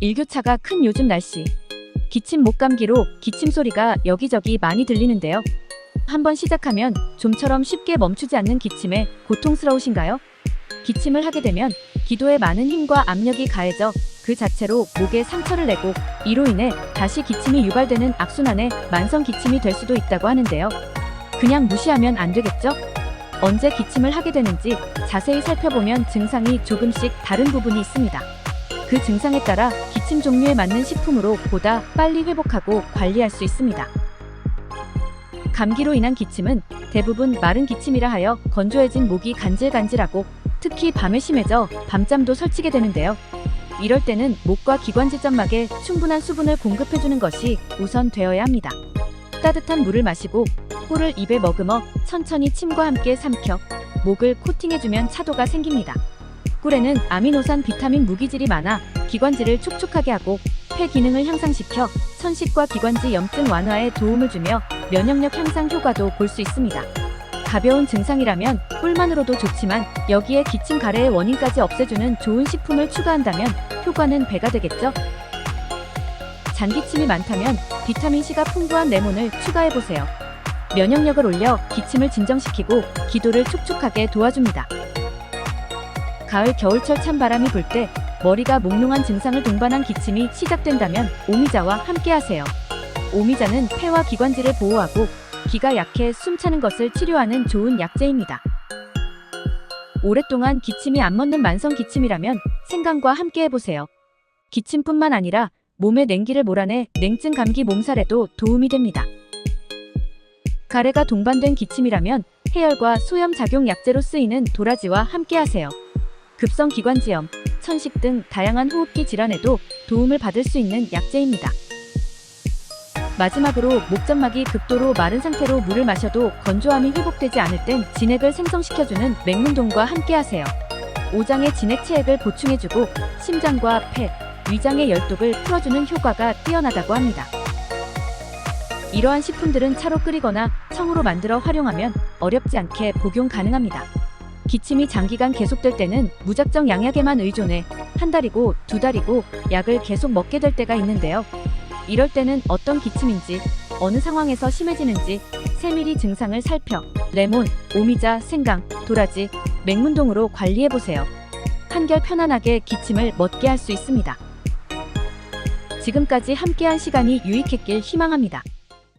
일교차가 큰 요즘 날씨. 기침 목감기로 기침 소리가 여기저기 많이 들리는데요. 한번 시작하면 좀처럼 쉽게 멈추지 않는 기침에 고통스러우신가요? 기침을 하게 되면 기도에 많은 힘과 압력이 가해져 그 자체로 목에 상처를 내고 이로 인해 다시 기침이 유발되는 악순환의 만성 기침이 될 수도 있다고 하는데요. 그냥 무시하면 안 되겠죠? 언제 기침을 하게 되는지 자세히 살펴보면 증상이 조금씩 다른 부분이 있습니다. 그 증상에 따라 기침 종류에 맞는 식품으로 보다 빨리 회복하고 관리할 수 있습니다. 감기로 인한 기침은 대부분 마른 기침이라 하여 건조해진 목이 간질간질하고 특히 밤에 심해져 밤잠도 설치게 되는데요. 이럴 때는 목과 기관지점막에 충분한 수분을 공급해주는 것이 우선 되어야 합니다. 따뜻한 물을 마시고 꿀을 입에 머금어 천천히 침과 함께 삼켜 목을 코팅해주면 차도가 생깁니다. 꿀에는 아미노산, 비타민, 무기질이 많아 기관지를 촉촉하게 하고 폐 기능을 향상시켜 천식과 기관지 염증 완화에 도움을 주며 면역력 향상 효과도 볼 수 있습니다. 가벼운 증상이라면 꿀만으로도 좋지만 여기에 기침 가래의 원인까지 없애주는 좋은 식품을 추가한다면 효과는 배가 되겠죠? 잔기침이 많다면 비타민C가 풍부한 레몬을 추가해보세요. 면역력을 올려 기침을 진정시키고 기도를 촉촉하게 도와줍니다. 가을 겨울철 찬바람이 불 때 머리가 몽롱한 증상을 동반한 기침이 시작된다면 오미자와 함께하세요. 오미자는 폐와 기관지를 보호하고 기가 약해 숨차는 것을 치료하는 좋은 약재입니다. 오랫동안 기침이 안 멎는 만성 기침이라면 생강과 함께 해보세요. 기침뿐만 아니라 몸에 냉기를 몰아내 냉증, 감기, 몸살에도 도움이 됩니다. 가래가 동반된 기침이라면 해열과 소염 작용 약재로 쓰이는 도라지와 함께하세요. 급성 기관지염, 천식 등 다양한 호흡기 질환에도 도움을 받을 수 있는 약재입니다. 마지막으로 목점막이 극도로 마른 상태로 물을 마셔도 건조함이 회복되지 않을 땐 진액을 생성시켜주는 맹문동과 함께하세요. 오장의 진액체액을 보충해주고 심장과 폐, 위장의 열독을 풀어주는 효과가 뛰어나다고 합니다. 이러한 식품들은 차로 끓이거나 청으로 만들어 활용하면 어렵지 않게 복용 가능합니다. 기침이 장기간 계속될 때는 무작정 양약에만 의존해 한 달이고 두 달이고 약을 계속 먹게 될 때가 있는데요. 이럴 때는 어떤 기침인지, 어느 상황에서 심해지는지 세밀히 증상을 살펴 레몬, 오미자, 생강, 도라지, 맹문동으로 관리해보세요. 한결 편안하게 기침을 멎게 할 수 있습니다. 지금까지 함께한 시간이 유익했길 희망합니다.